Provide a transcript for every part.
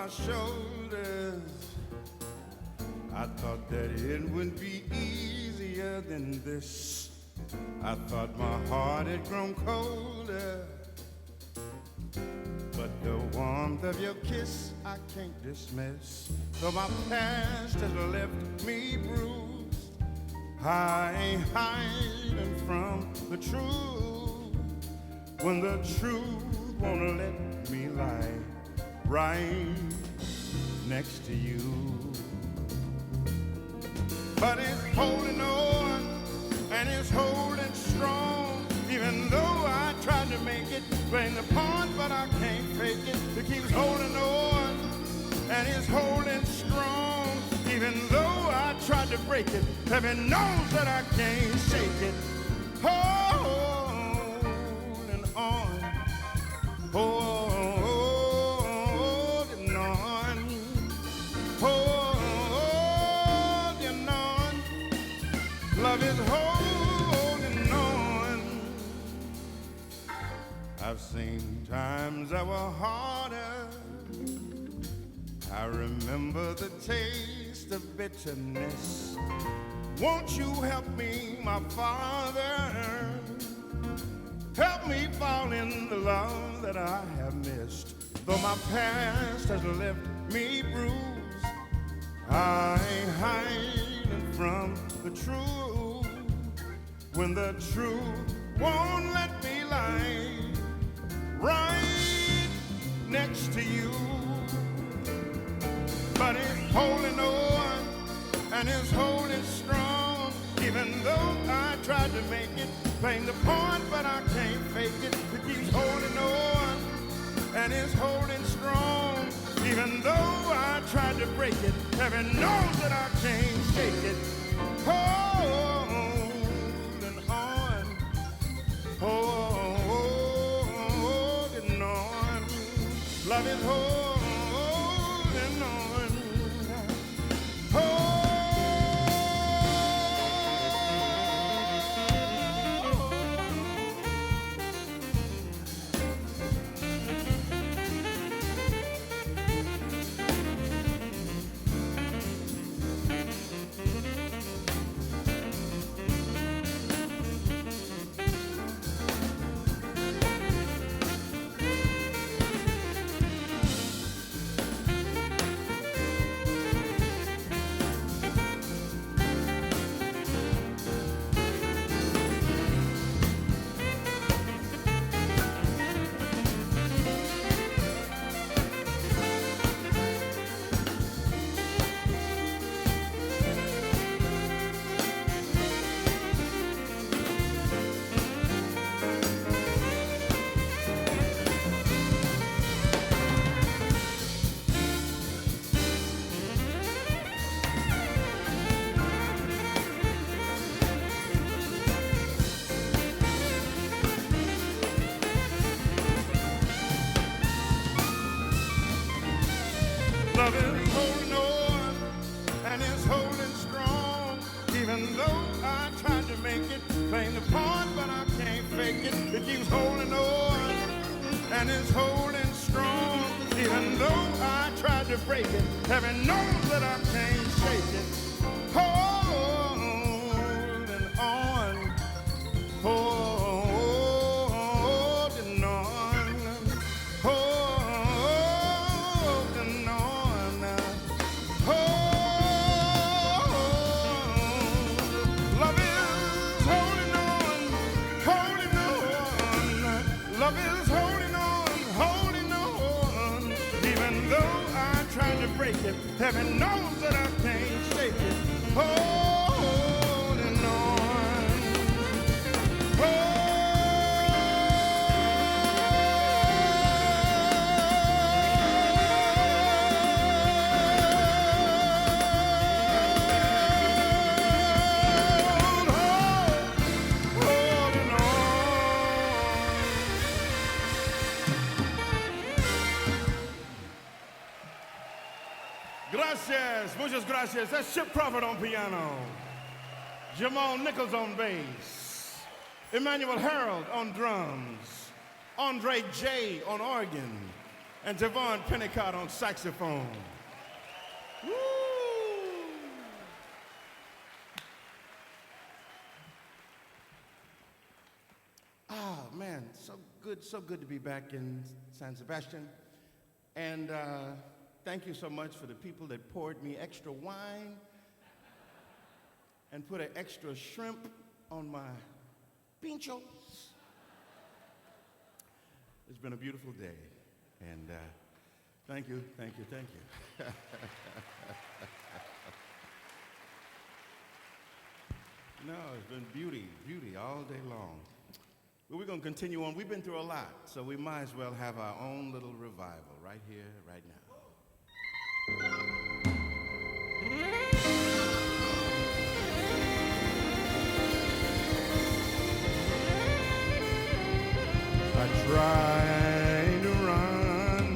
my shoulders. I thought that it would be easier than this. I thought my heart had grown colder, but the warmth of your kiss I can't dismiss. Though my past has left me bruised, I ain't hiding from the truth. When the truth won't let me lie right next to you. But it's holding on and it's holding strong. Even though I tried to make it, playing the part, but I can't fake it. It keeps holding on and it's holding strong. Even though I tried to break it, heaven knows that I can't shake it. Holding on, holding on, holding on. Love is holding on. I've seen times that were harder. I remember the taste of bitterness. Won't you help me, my Father? Help me fall in the love that I have missed. Though my past has left me bruised, I ain't hiding from the truth. When the truth won't let me lie right next to you. But it's holding on and it's holding strong. Even though I tried to make it, playing the part, but I can't fake it. It keeps holding on and it's holding strong. Even though I tried to break it, heaven knows that I can't shake it. Holding on, holding on. Love is holding on. Love is holding on and it's holding strong. Even though I tried to make it, playing the part, but I can't fake it. It keeps holding on and it's holding strong. Even though I tried to break it, heaven knows that I can't shake it. Holding on, holding on, holding on. Love is holding on, holding on. Even though I tried to break it, heaven knows that I can't shake it. Holding on, holding on. Gracias, muchas gracias. That's Chip Crawford on piano, Jamal Nichols on bass, Emmanuel Harold on drums, Andre J on organ, and Javon Pennicott on saxophone. Woo! Ah, man, so good to be back in San Sebastian. And thank you so much for the people that poured me extra wine and put an extra shrimp on my pinchos. It's been a beautiful day, and thank you. No, it's been beauty all day long. But we're going to continue on. We've been through a lot, so we might as well have our own little revival right here, right now. I try to run,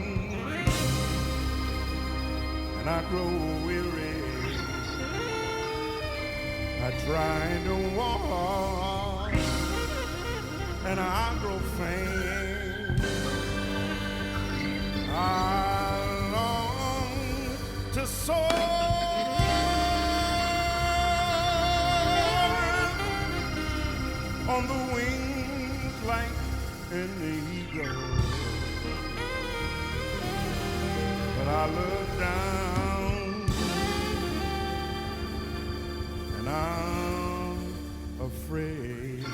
and I grow weary. I try to walk, and I grow faint. I long to soar on the wings like an eagle, but I look down and I'm afraid.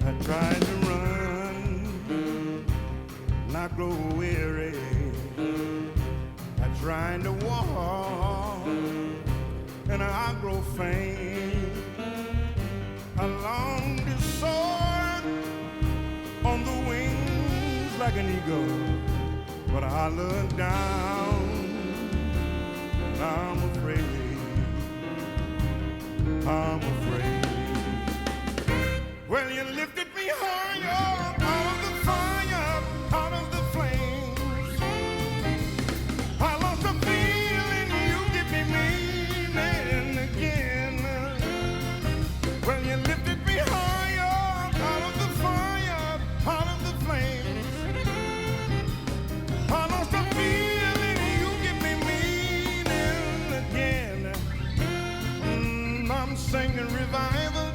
I try to run, and I grow weary. I try to walk, and I grow faint. I long to soar on the wings like an eagle, but I look down and I'm afraid. I'm afraid. Well, you lifted me higher out of the fire, out of the flames. I lost the feeling, you give me meaning again. Well, you lifted me higher out of the fire, out of the flames. I lost the feeling, you give me meaning again. I'm singing revival.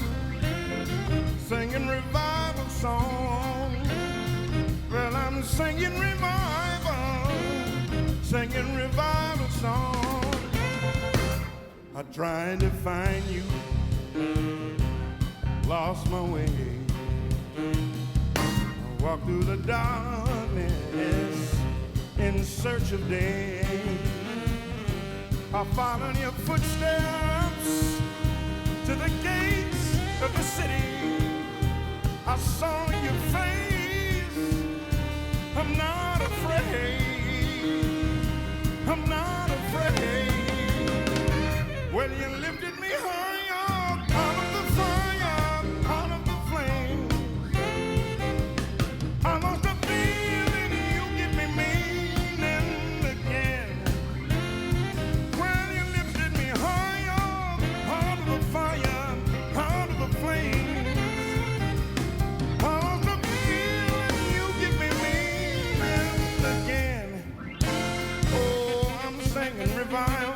Singing revival song. Well, I'm singing revival song. I tried to find you, lost my way. I walked through the darkness in search of day. I followed your footsteps to the gates of the city. I saw your face. I'm not afraid. I'm not afraid. Well, you lifted me higher out of the fire, out of the flame. I lost a feeling, you give me meaning again. Well, you lifted me higher out of the fire, out of the flame. Revival.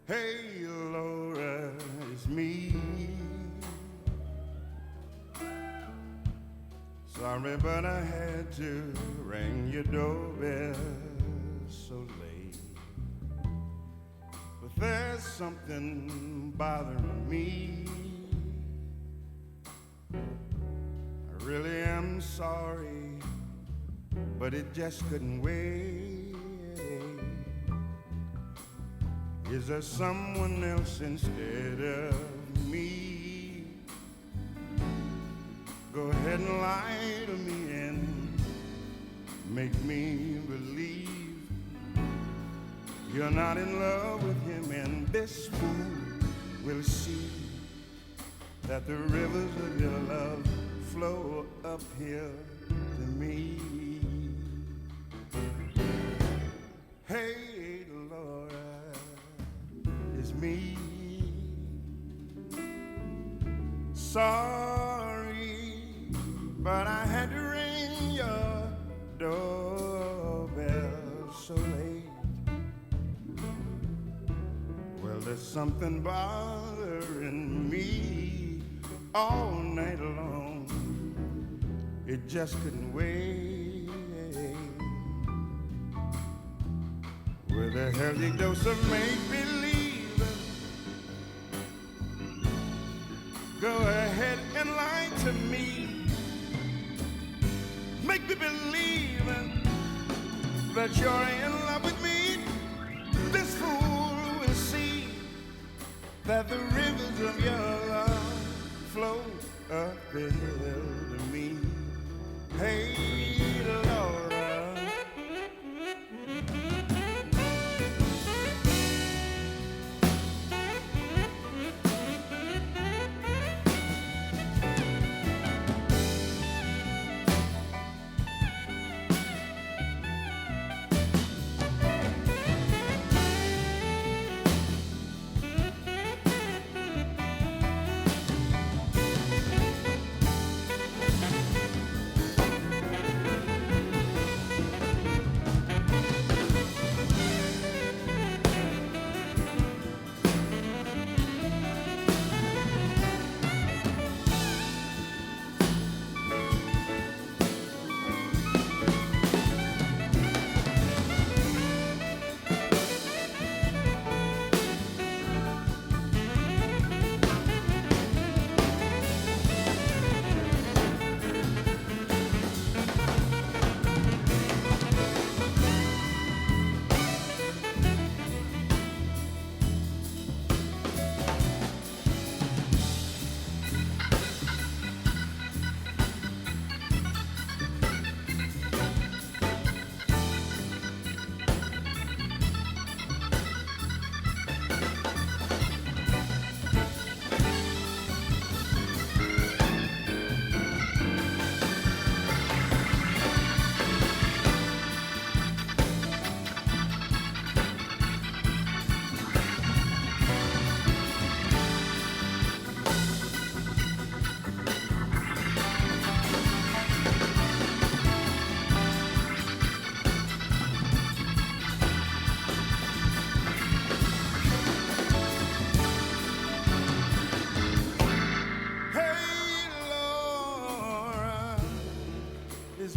Hey, Laura, it's me. Sorry, but I had to ring your doorbell so late. But there's something bothering me. I really am sorry, but it just couldn't wait. Is there someone else instead of me? Go ahead and lie to me and make me believe you're not in love with him, and this fool will see that the rivers of your love flow uphill to me. Hey, Laura, it's me. Sorry, but I had to ring your doorbell so late. Well, there's something bothering me all night long. It just couldn't wait. With a healthy dose of make-believe, go ahead and lie to me. Make me believe that you're in love with me. This fool will see that the rivers of your love flow up the hill to me. Hey, Laura.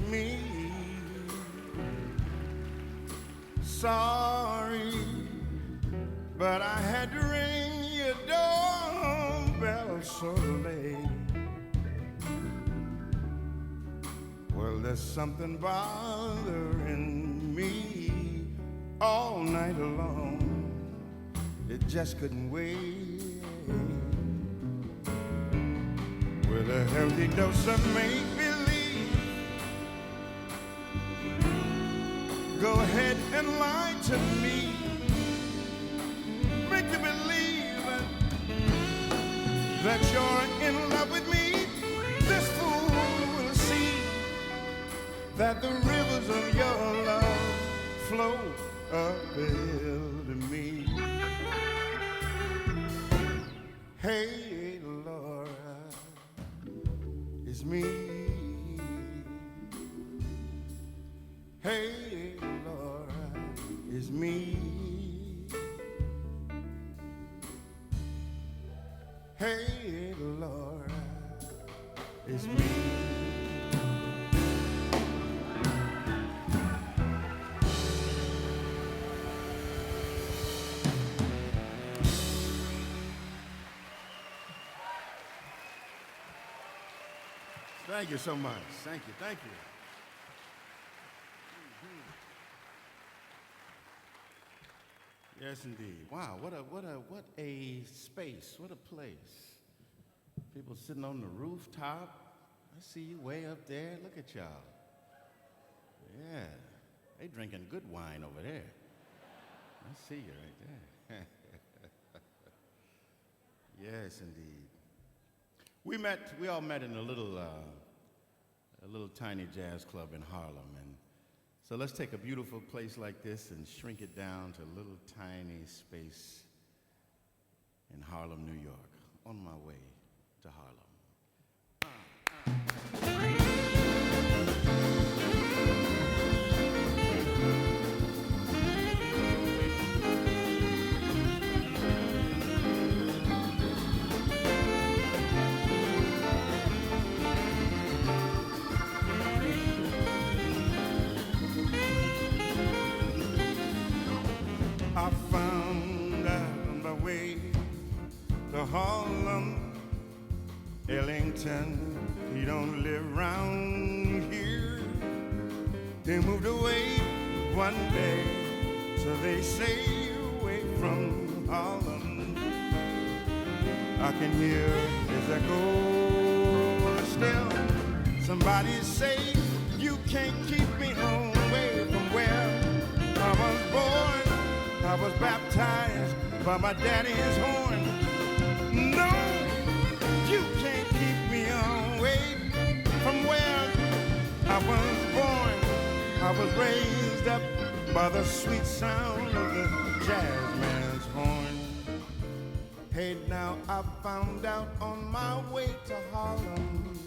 Me. Sorry, but I had to ring your doorbell so late. Well, there's something bothering me all night long. It just couldn't wait. With a healthy dose of make-believe, go ahead and lie to me. Make you believe that you're in love with me. This fool will see that the rivers of your love flow uphill to me. Hey, Laura, it's me. Hey, Laura, it's me. is me. Thank you so much. Thank you. Thank you. Yes, indeed. Wow, what a space, what a place. People sitting on the rooftop. I see you way up there. Look at y'all. Yeah, they drinking good wine over there. I see you right there. Yes, indeed. We all met in a little tiny jazz club in Harlem, and so let's take a beautiful place like this and shrink it down to a little tiny space in Harlem, New York, on my way to Harlem. I found out my way to Harlem, Ellington. He don't live round here. They moved away one day, so they say, away from Harlem. I can hear his echo still. Somebody say, you can't keep me away from where I was born. I was baptized by my daddy's horn. No, you can't keep me away from where I was born. I was raised up by the sweet sound of the jazz man's horn. Hey, now I found out on my way to Harlem,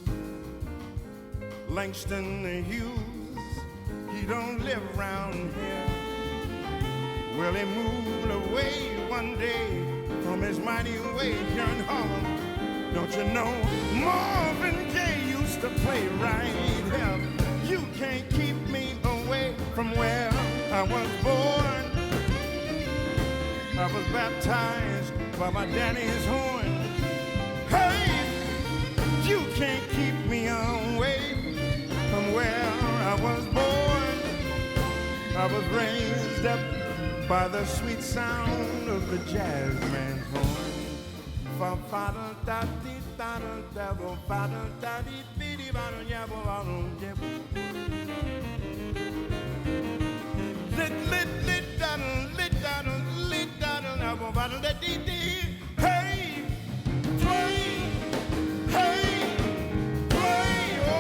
Langston Hughes, he don't live around here. Well, he moved away one day from his mighty way here in Harlem. Don't you know, Marvin Gaye used to play right here. You can't keep me away from where I was born. I was baptized by my daddy's horn. Hey, you can't keep me away from where I was born. I was raised up by the sweet sound of the jazz man's horn. Fa fa da da dee da da da bo fa da da dee dee dee ba da ya bo ba da ya bo. Lit lit lit da da lit da da lit da da da bo ba da dee dee. Hey, play, hey, play, oh.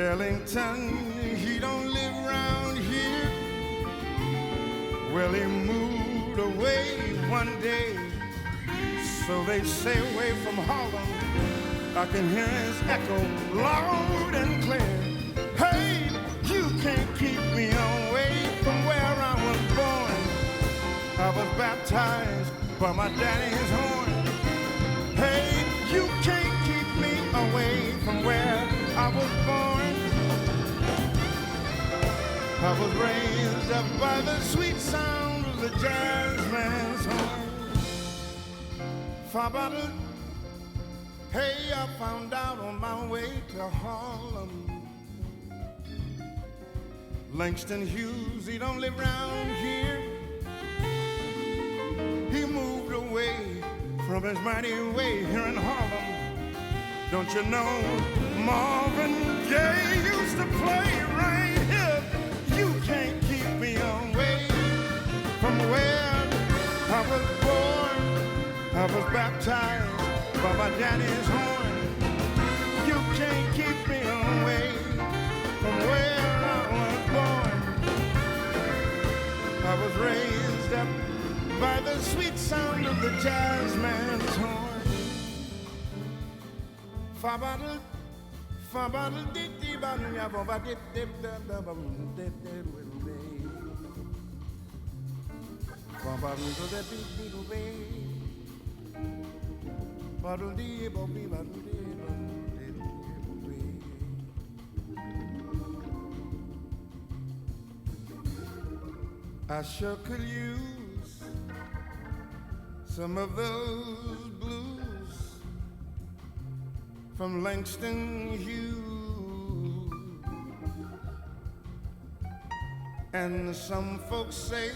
Ellington, he don't live around here. Well, he moved away one day, so they say away from Harlem. I can hear his echo loud and clear. Hey, you can't keep me away from where I was born. I was baptized by my daddy's horn. Hey, you can't keep me away from where I was born. I was raised up by the sweet sound of the jazz man's horn. Fa-ba-da. Hey, I found out on my way to Harlem. Langston Hughes, he don't live around here. He moved away from his mighty way here in Harlem. Don't you know Marvin Gaye used to play right here? You can't keep me away from where I was born. I was baptized by my daddy's horn. You can't keep me away from where I was born. I was raised up by the sweet sound of the jazz man's horn. Fa-ba-da, fa-ba-da, dee-dee-ba-da, ya-ba-ba-dee-dee-da-da-ba-dee-dee-dee-dee. Fa-ba-dee-da-dee-dee-dee-dee. I sure could use some of those blues from Langston Hughes. And some folks say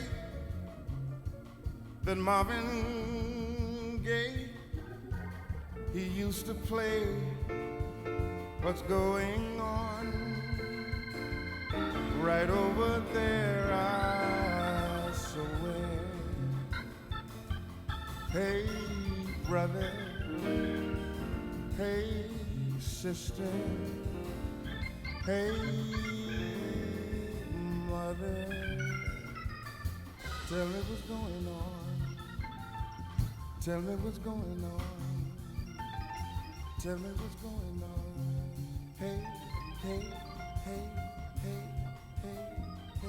that Marvin Gaye, he used to play What's Going On right over there, I swear. Hey, brother, hey, sister, hey, mother, tell me what's going on. Tell me what's going on. Tell me what's going on. Hey, hey, hey, hey, hey, hey, hey, hey.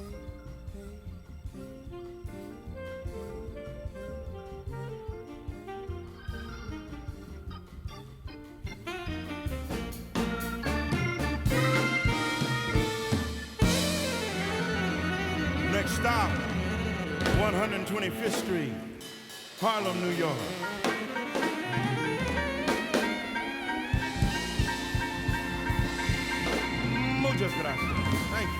Next stop, 125th Street, Harlem, New York. Muchas gracias. Thank you.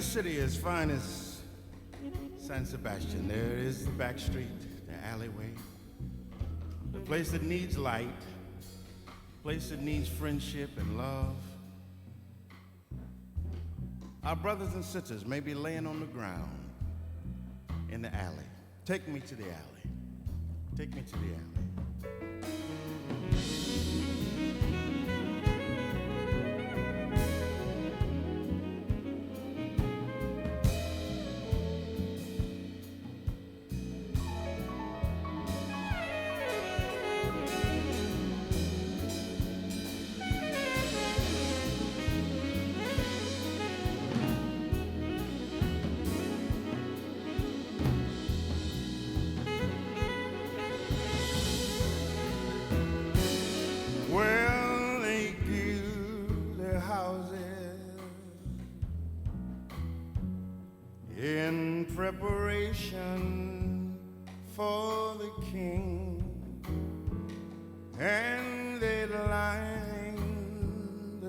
City as fine as San Sebastian, there is the back street, the alleyway, the place that needs light, the place that needs friendship and love. Our brothers and sisters may be laying on the ground in the alley. Take me to the alley. Take me to the alley.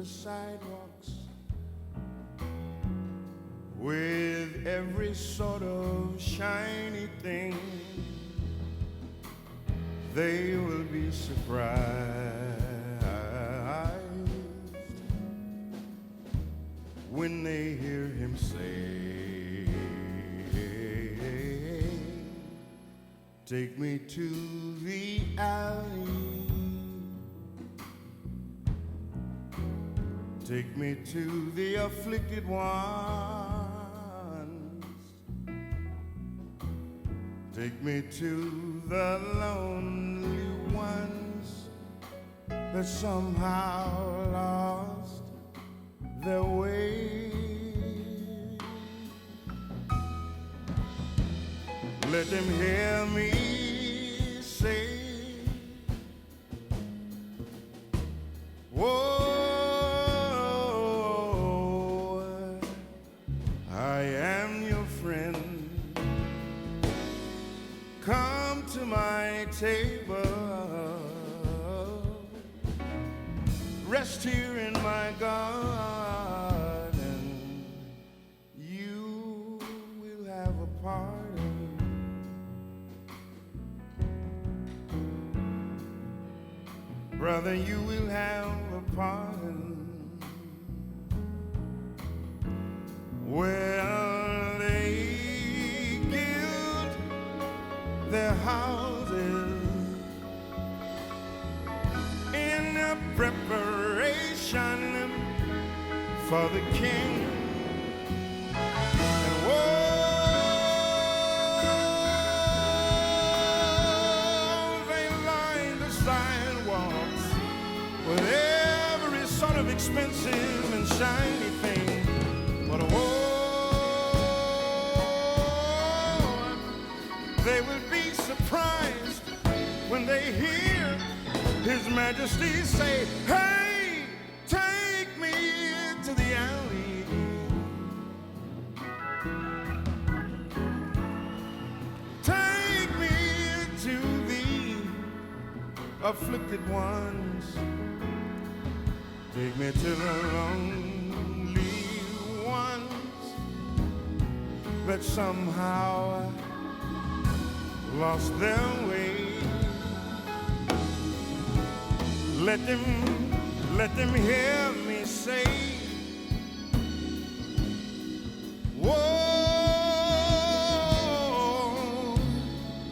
the sidewalks with every sort of shiny thing. They will be surprised when they hear him say, take me to the alley, take me to the afflicted ones, take me to the lonely ones that somehow lost their way. Let them hear me say, whoa, I am your friend. Come to my table, rest here in my garden. You will have a party. Brother, you will have a pardon. Well, they gild their houses in a preparation for the king. And they line the sidewalks with every sort of expensive and shiny thing. But they will be surprised when they hear His Majesty say, hey, take me to the alley, take me to the afflicted ones, take me to the lonely ones that somehow lost their way. Let them hear me say, whoa,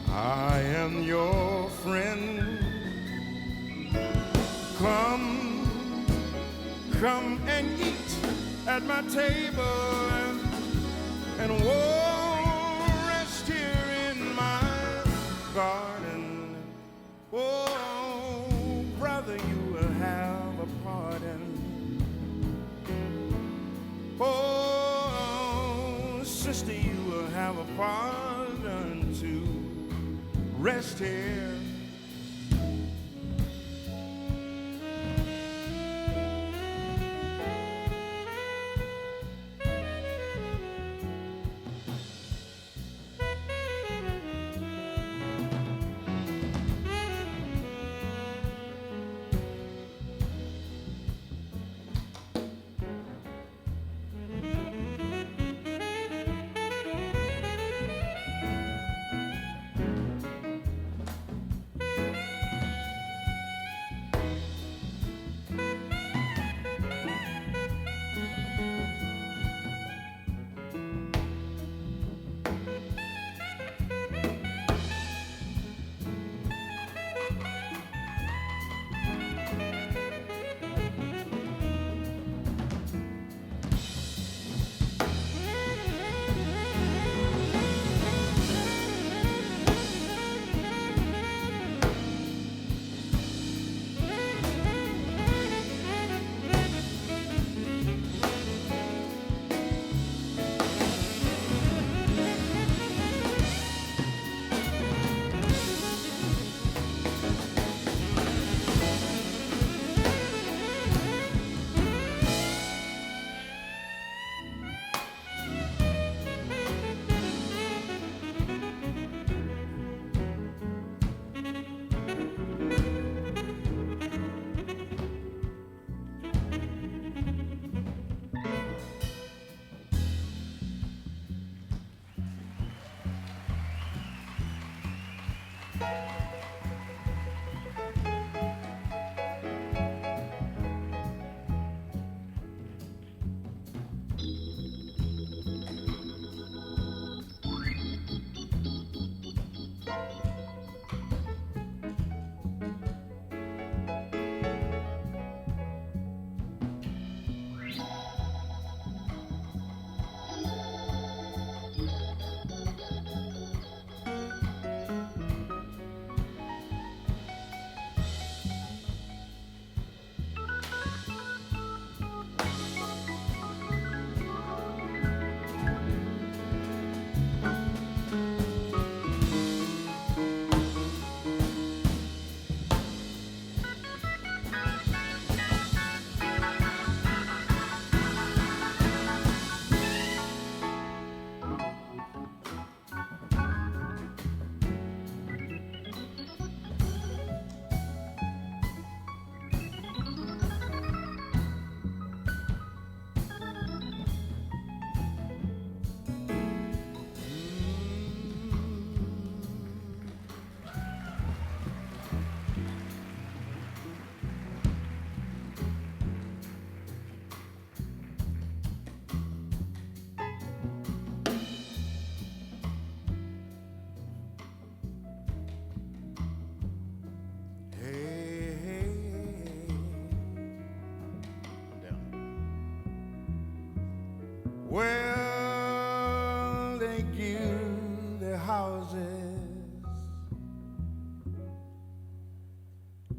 I am your friend. Come and eat at my table, and whoa, rest here in my garden. Oh, brother, you will have a pardon. Oh, sister, you will have a pardon too. Rest here.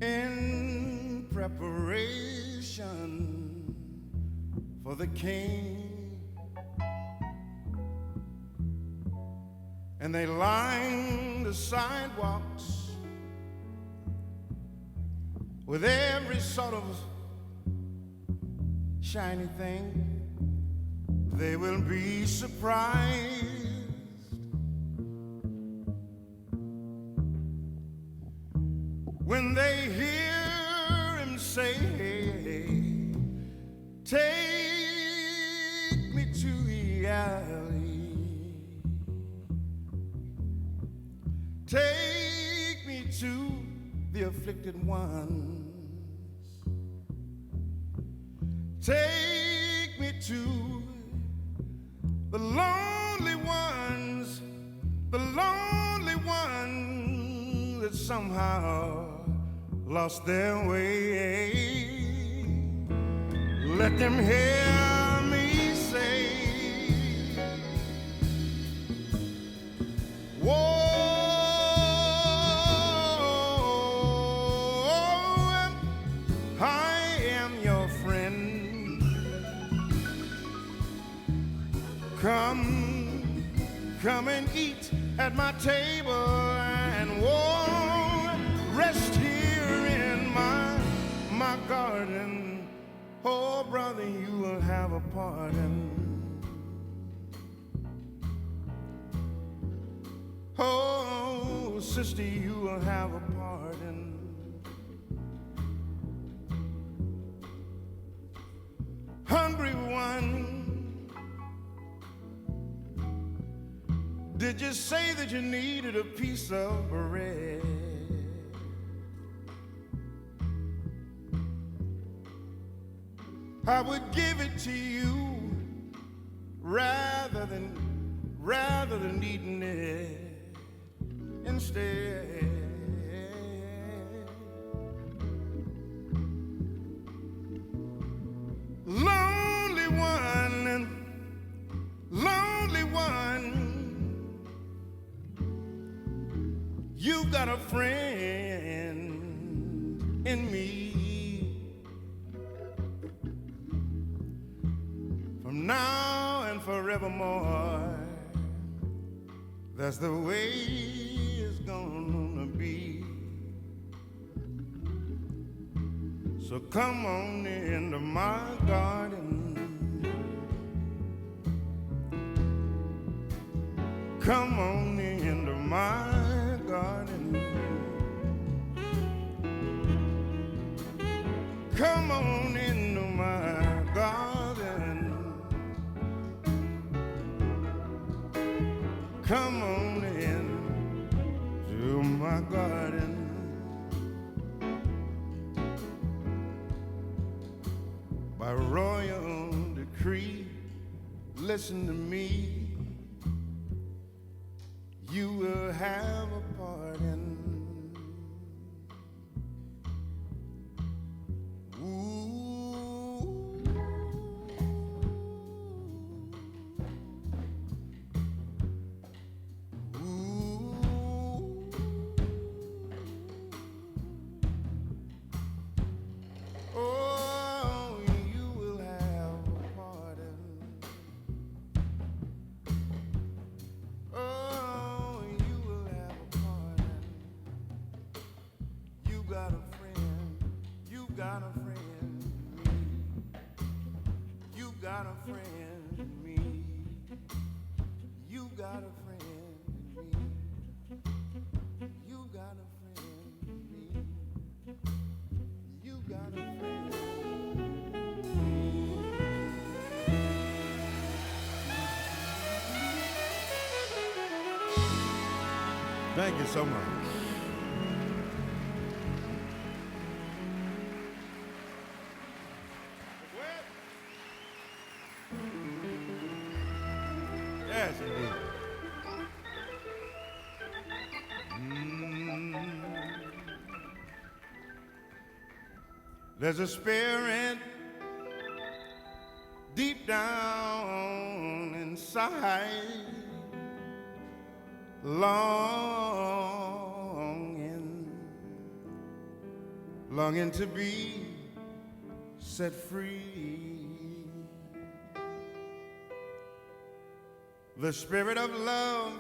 in preparation for the king. And they line the sidewalks with every sort of shiny thing. They will be surprised when they hear him say, "Take me to the alley, take me to the afflicted ones, take me to the lonely ones that somehow lost their way. Let them hear me say, whoa, I am your friend. Come and eat at my table, and whoa, rest here in my garden. Oh, brother, you will have a pardon. Oh, sister, you will have a pardon. Hungry one, did you say that you needed a piece of bread? I would give it to you rather than eating it instead. Lonely one, you got a friend in me. From now and forevermore, that's the way it's gonna be. So come on into my garden. Come on into my garden. Come on into my garden. Come on in to my garden. By royal decree, listen to me. You will have a pardon. Thank you so much. Yes, indeed. There's a spirit deep down inside, longing longing to be set free. The spirit of love,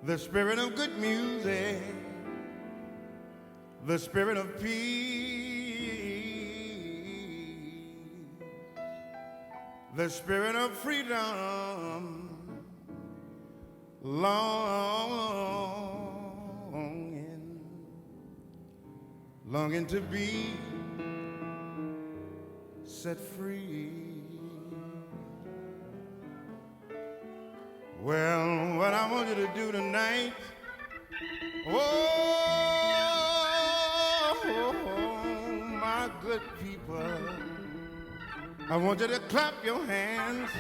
the spirit of good music, the spirit of peace, the spirit of freedom, longing to be set free. Well, what I want you to do tonight, oh, my good people, I want you to clap your hands,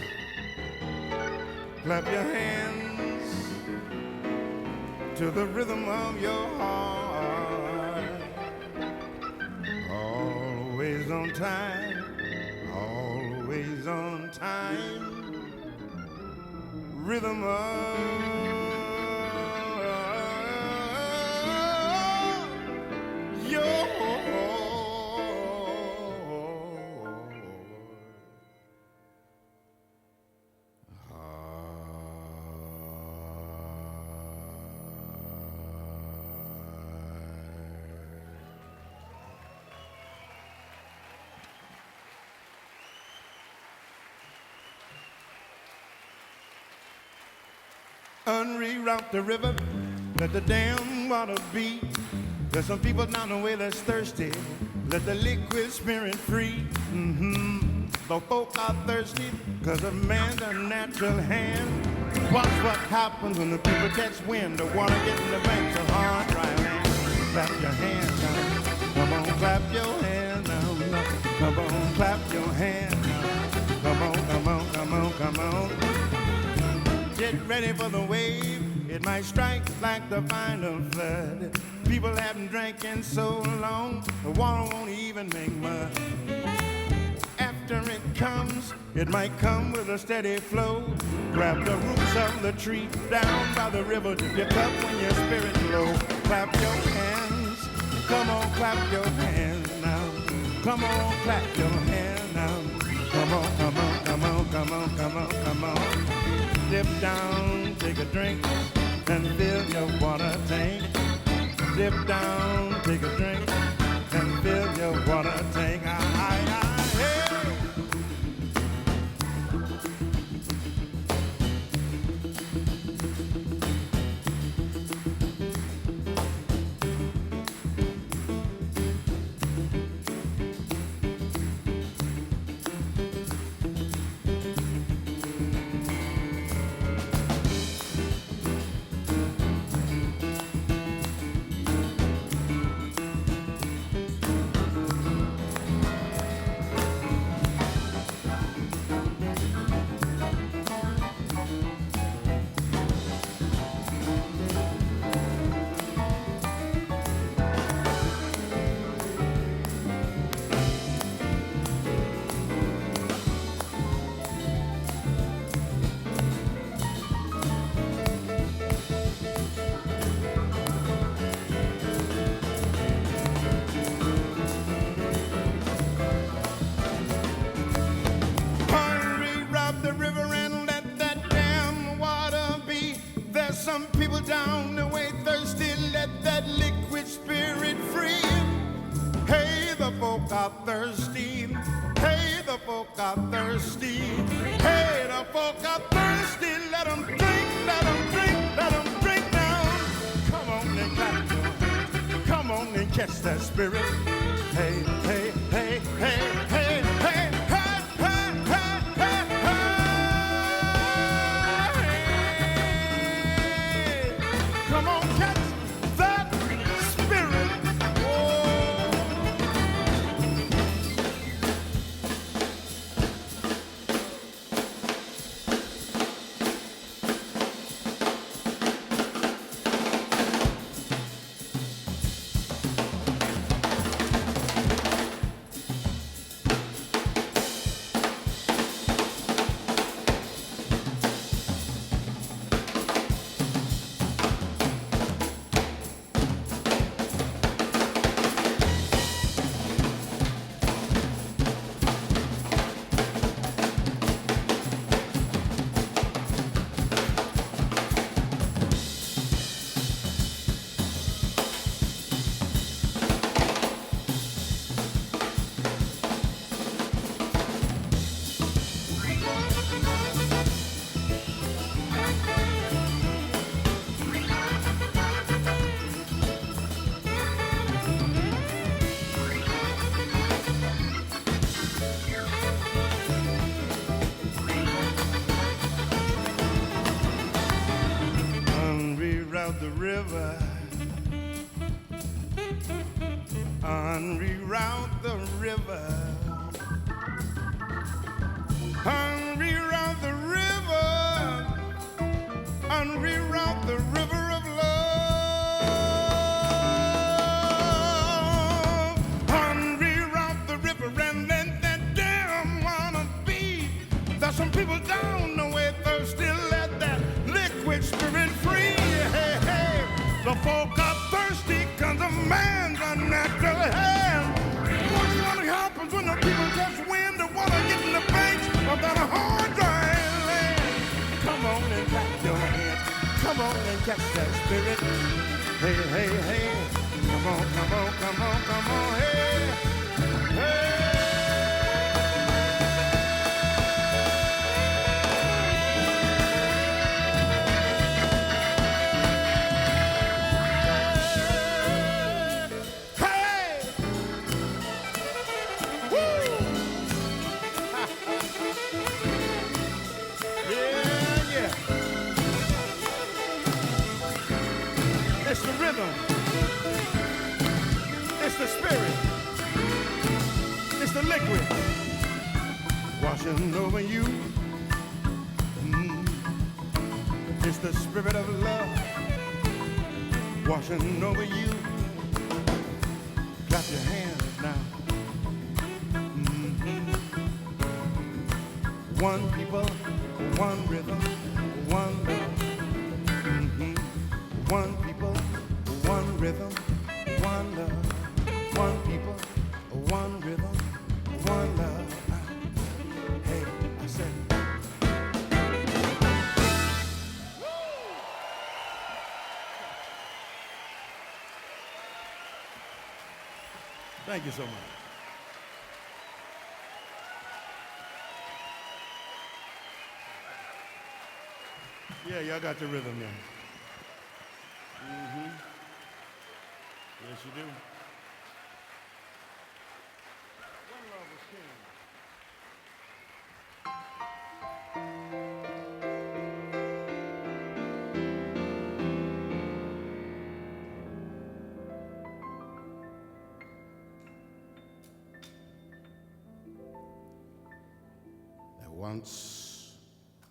to the rhythm of your heart. Always on time, always on time. Rhythm of your unreroute the river, let the damn water be. There's some people down the way that's thirsty, let the liquid spirit free. The folk are thirsty because of man's unnatural hand. Watch what happens when the people catch wind, the water gets in the banks of hard, dry land. Clap your hands now, come on, clap your hands now, come on, clap your hands now, come on, come on, come on, come on. Get ready for the wave, it might strike like the final flood. People haven't drank in so long, the water won't even make mud. After it comes, it might come with a steady flow. Grab the roots of the tree, down by the river, dip your cup when your spirit's low. Clap your hands, come on, clap your hands now. Come on, clap your hands now. Come on, come on, come on, come on, come on, come on. Dip down, take a drink, and fill your water tank. Dip down, take a drink, and fill your water tank. Hey. Some people down the way thirsty, let that liquid spirit free. Hey, the folk are thirsty. Hey, the folk are thirsty. Hey, the folk are thirsty. Let them drink, let them drink, let them drink now. Come on and clap your hands. Come on and catch that spirit. Hey, hey, hey, hey, hey, hey. Come on, catch that spirit. Unreroute the river. Unreroute the river. Unreroute the river of love. Unreroute the river and let that damn wanna be. There's some people down the way thirsty. Let that liquid spirit free. Hey, hey. The folk are thirsty cause a man's unnatural hand. What happens when the people just win? The water get in the banks of that hard dry land. Come on and clap your hands. Come on and catch that spirit. Hey, hey, hey. Come on, come on, come on, come on. Hey, hey. It's the rhythm. It's the spirit. It's the liquid washing over you. It's the spirit of love washing over you. Clap your hands now. One people, one rhythm, one love. One people, one rhythm, one love. One people, one rhythm, one love. Hey, I said. Thank you so much. Yeah, y'all got the rhythm, yeah. Yes, you do. One love is king. There once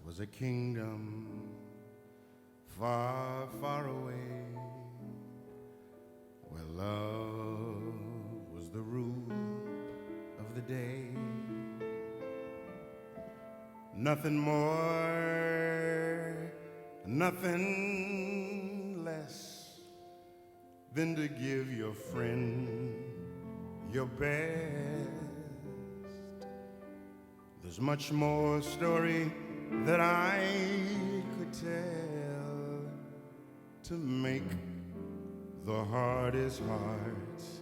was a kingdom far, far away, where love was the rule of the day. Nothing more, nothing less than to give your friend your best. There's much more story that I could tell to make the hardest hearts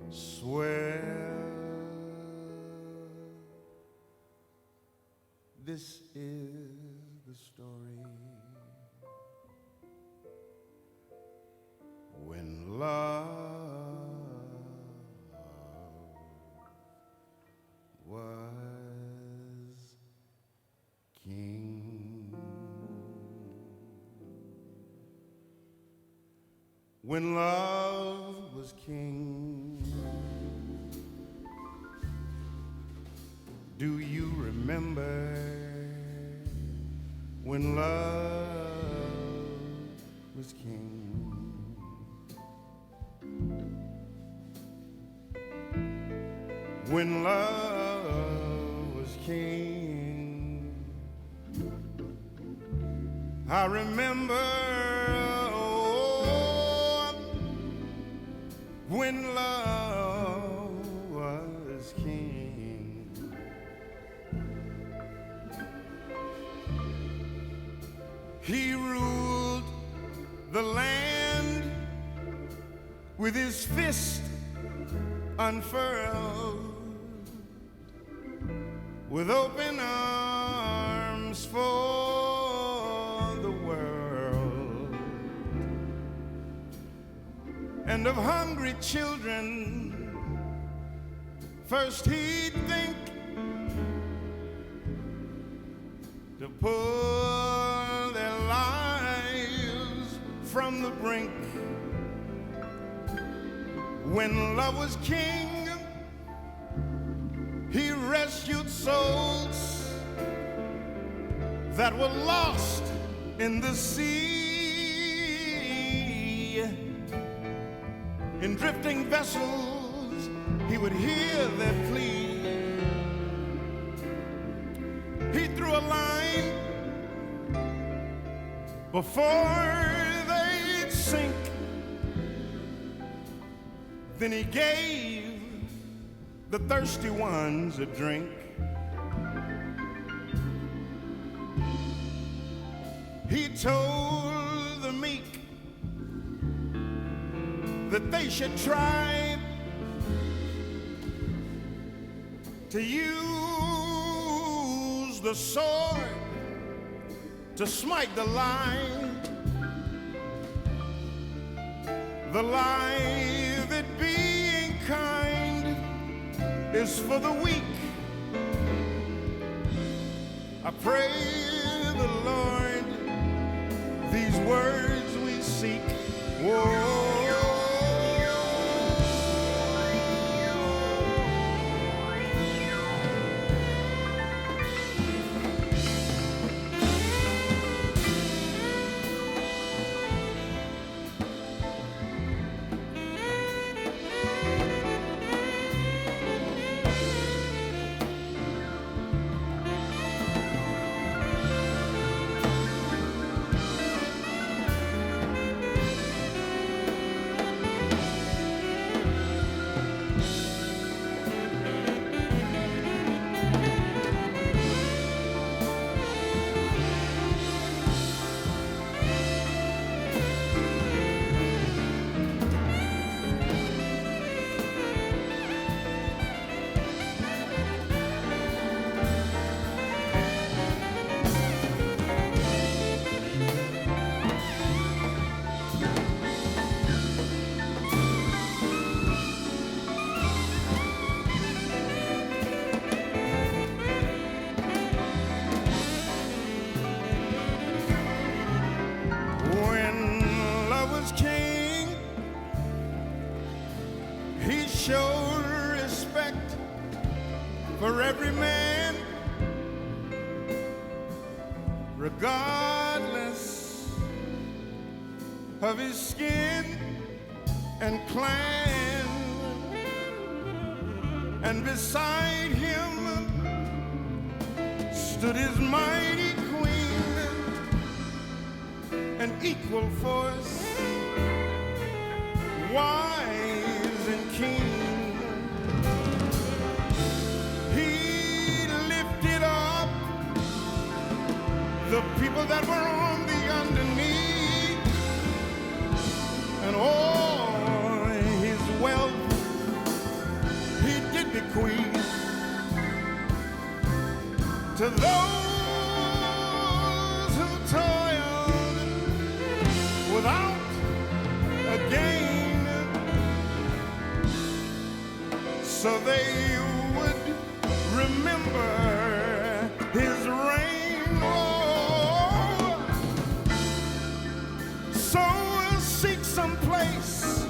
swell. This is the story when love was king. When love was king. Do you remember when love was king? When love was king, I remember when love was king. He ruled the land with his fist unfurled, with open arms for the world, and of hungry children first he'd think to pull their lives from the brink When love was king, he rescued souls that were lost in the sea. In drifting vessels, he would hear their plea. He threw a line before they'd sink. Then he gave the thirsty ones a drink. He told the meek that they should try to use the sword to smite the lie. The lie that being kind is for the weak. I pray the Lord these words we seek. Whoa. Showed respect for every man, regardless of his skin and clan. And beside him stood his mighty queen, an equal force, wise and keen. He lifted up the people that were on the underneath, and all his wealth he did bequeath to those who toiled without a gain, so they would remember his reign. Oh, so we'll seek some place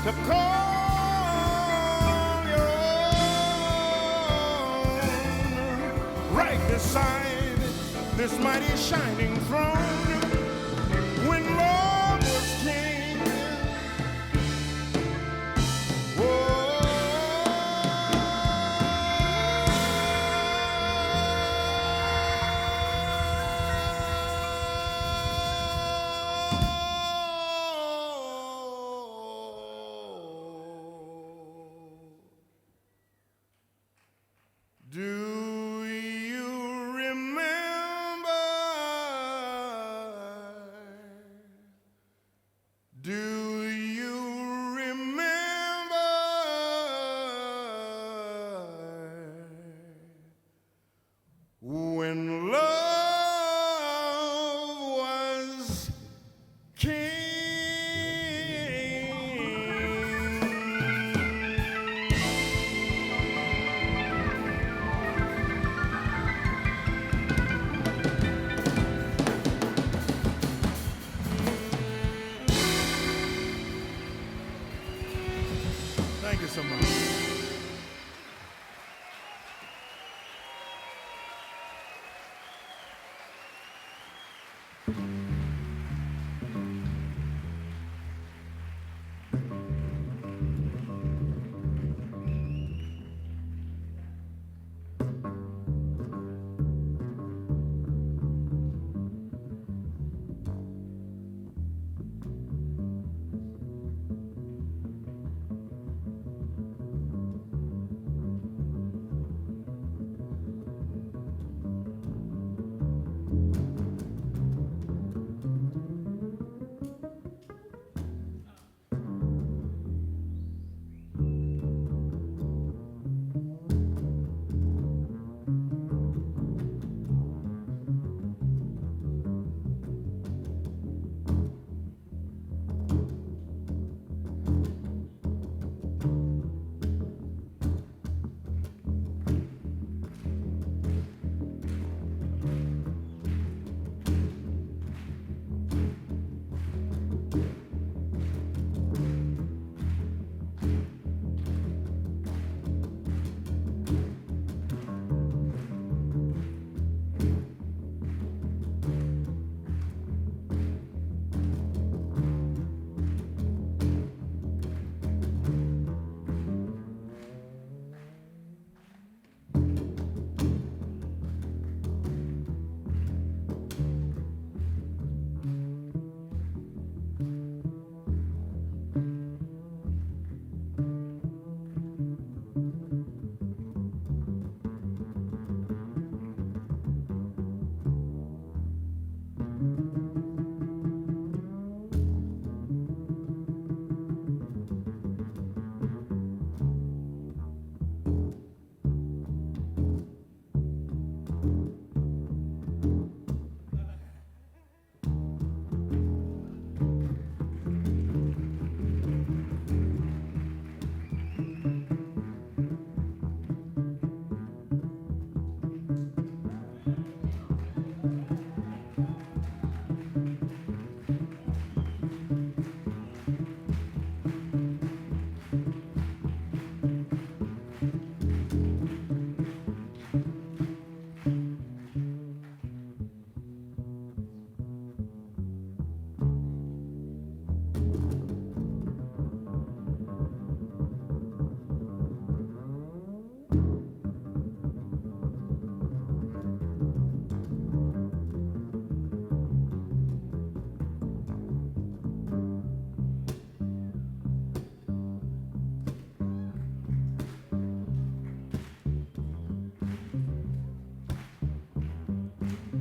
to call your own, right beside this mighty shining throne. When Lord was king, do you remember Thank you so much.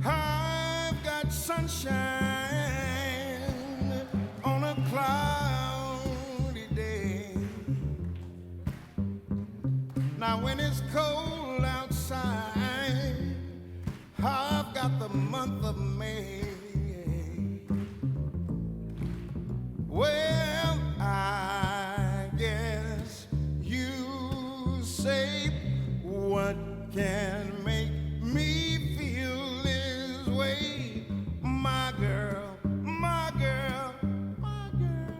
I've got sunshine on a cloudy day. Now when it's cold outside, I've got the month of May. Well, I guess you say what can make me feel this way, my girl, my girl, my girl,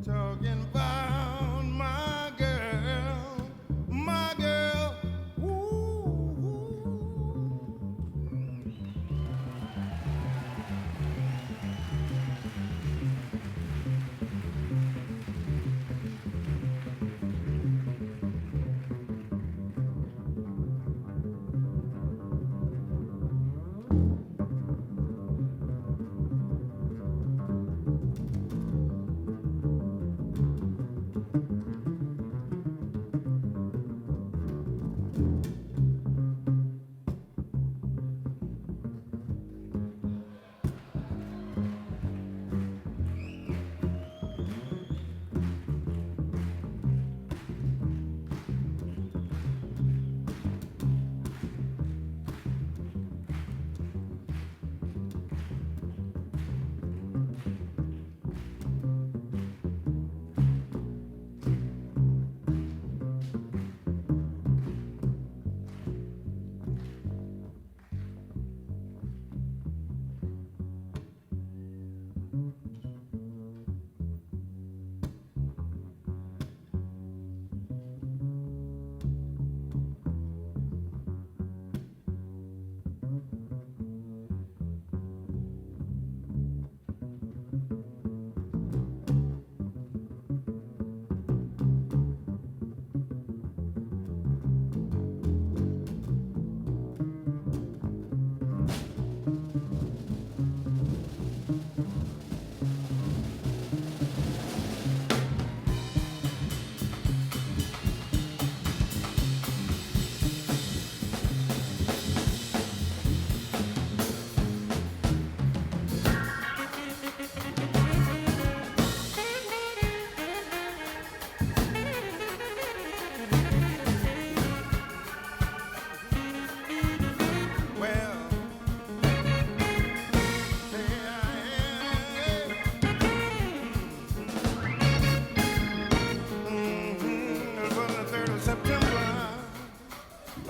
talking about my girl, my girl. Ooh.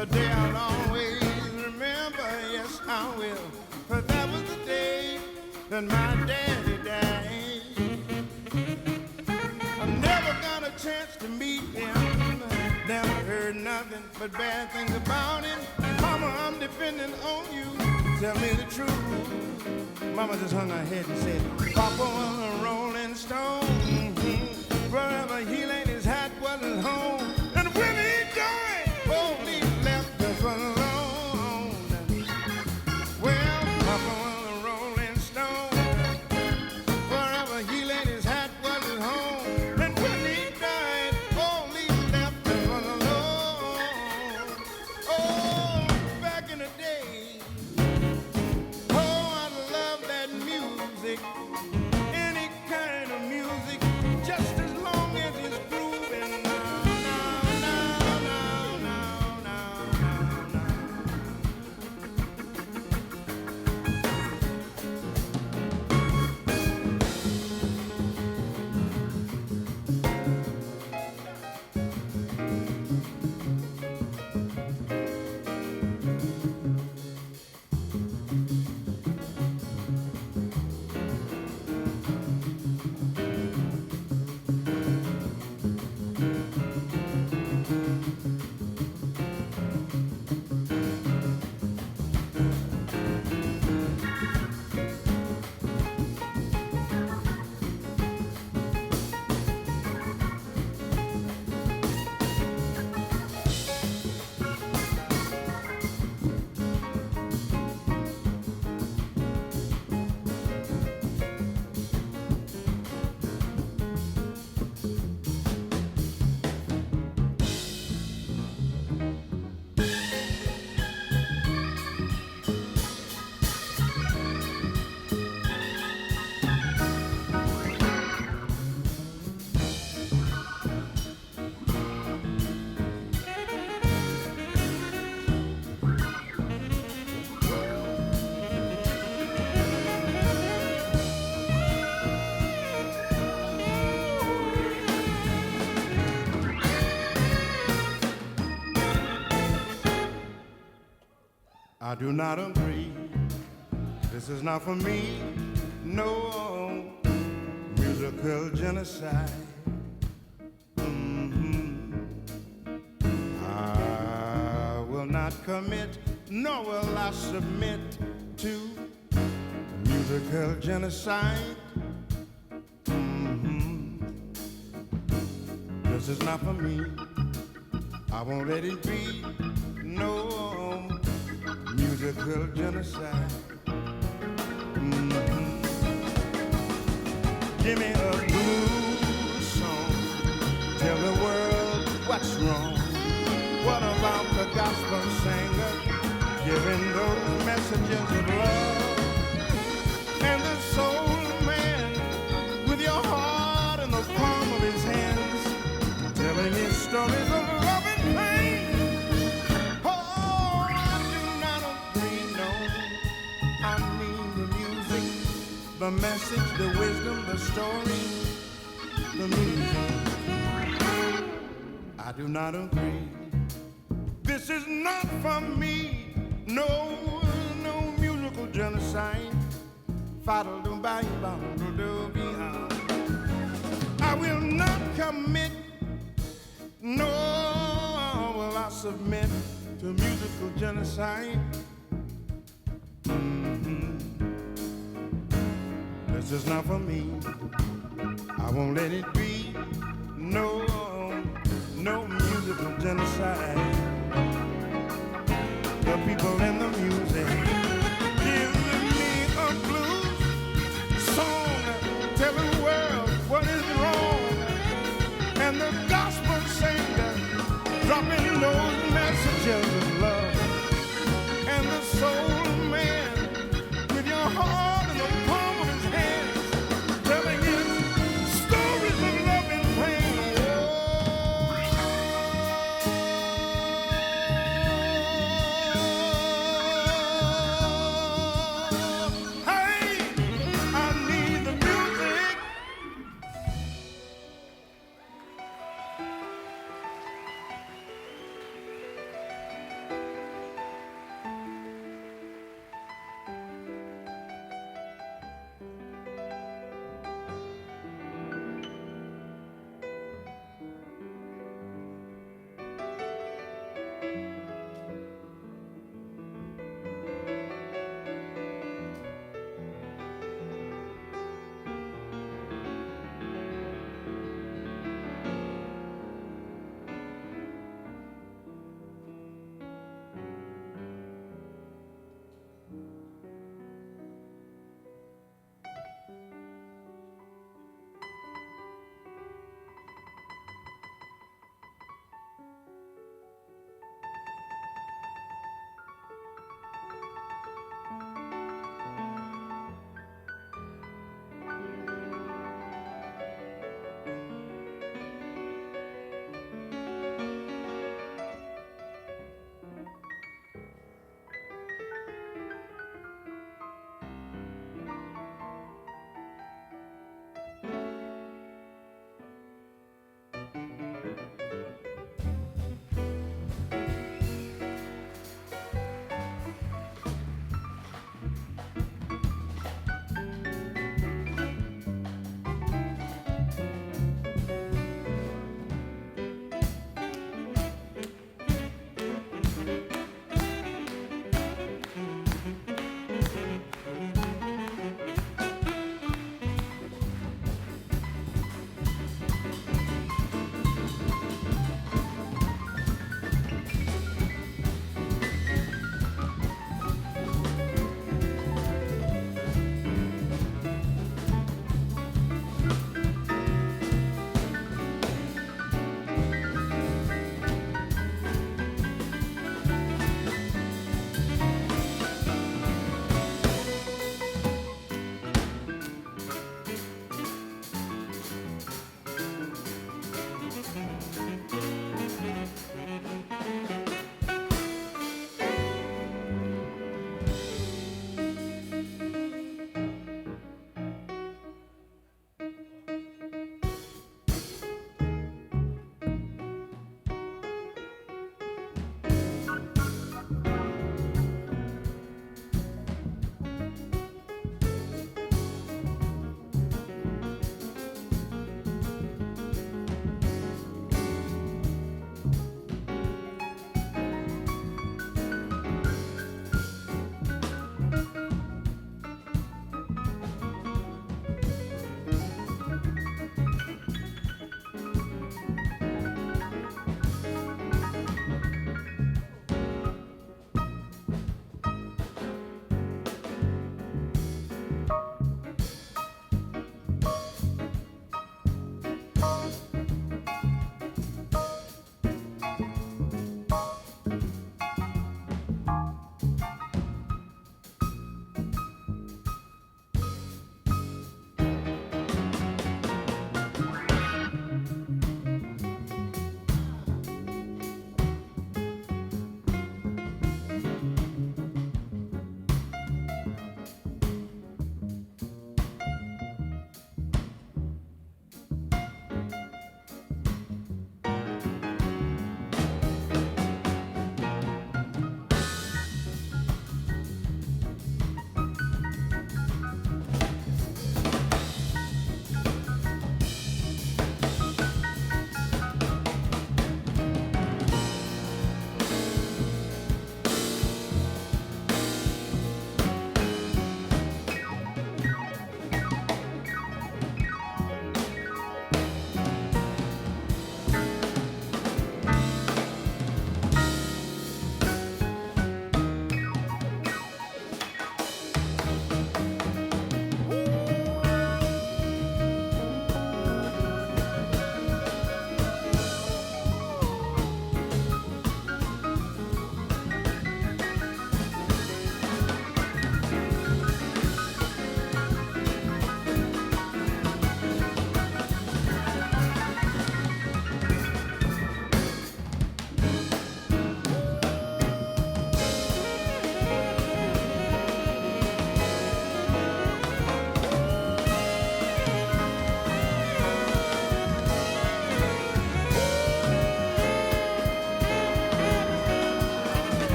the day I'll always remember, yes I will. But that was the day that my daddy died. I never got a chance to meet him, never heard nothing but bad things about him. Mama, I'm depending on you, tell me the truth. Mama just hung her head and said, Papa was a rolling stone. Wherever he laid his hat wasn't home. And when he died, oh, he left us alone. Well, Papa was a rolling stone. Wherever he laid his hat wasn't home. And when he died, oh, he left us alone. Oh, back in the day, oh, I love that music. Any kind of music, just as long as it's grooving. Now, now, now, now, now, now, now. I do not agree. This is not for me. No musical genocide. I will not commit, nor will I submit to musical genocide. This is not for me. I won't let it be. No musical genocide. Give me a blues song. Tell the world what's wrong. What about the gospel singer giving those messages of love? And the soul man with your heart in the palm of his hands, telling his stories of love and pain. Oh, I do not agree, no. I need the music, the message, the wisdom, the story, the music. I do not agree. This is not for me. No musical genocide. I will not commit, nor will I submit to musical genocide. This is not for me. I won't let it be. No musical genocide. The people in the music give me a blues song, tell the world what is wrong, and the gospel singer dropping those messages of love, and the soul man with your heart in the palm of his hands, telling his stories of love and pain.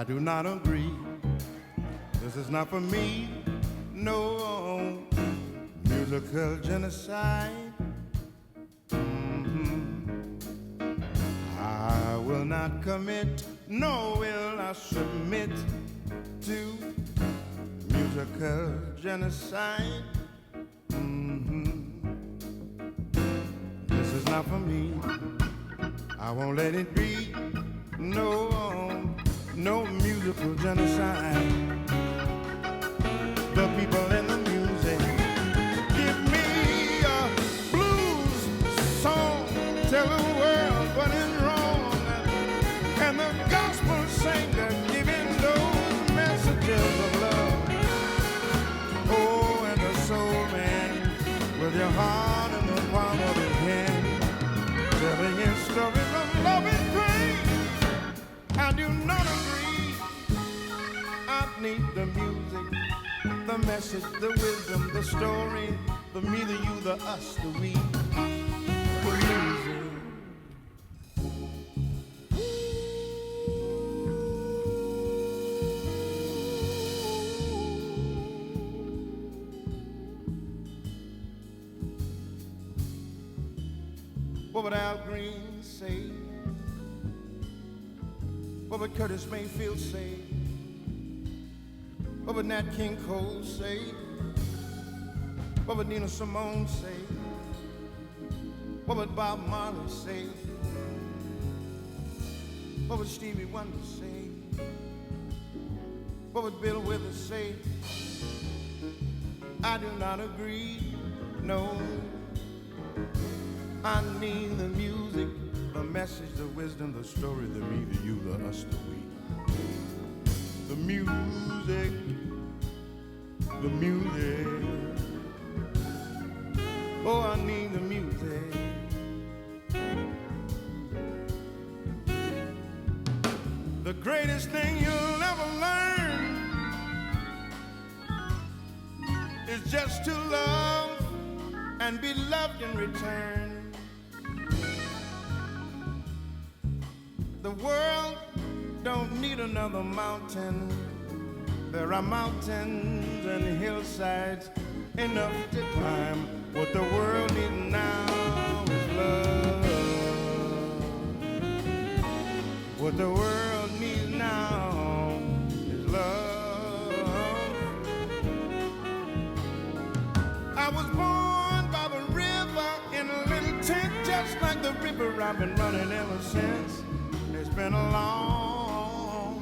I do not agree. This is not for me, no musical genocide. I will not commit, nor will I submit to musical genocide. This is not for me. I won't let it be. No musical genocide. The people in the music give me a blues song, tell the world what is wrong, and the gospel singer giving those messages of love. Oh, and the soul man with your heart in the palm of his hand, telling his stories of love and grace. I do not agree. I need the music, the message, the wisdom, the story, the me, the you, the us, the we, the music. What would Al Green say? What would Curtis Mayfield say? What would Nat King Cole say? What would Nina Simone say? What would Bob Marley say? What would Stevie Wonder say? What would Bill Withers say? I do not agree, no. I need the music, the message, the wisdom, the story, the me, the you, the us, the we. The music, the music. Oh, I need the music. The greatest thing you'll ever learn is just to love and be loved in return. The world don't need another mountain. There are mountains and hillsides enough to climb. What the world needs now is love. What the world needs now is love. I was born by the river in a little tent, just like the river I've been running ever since. It's been a long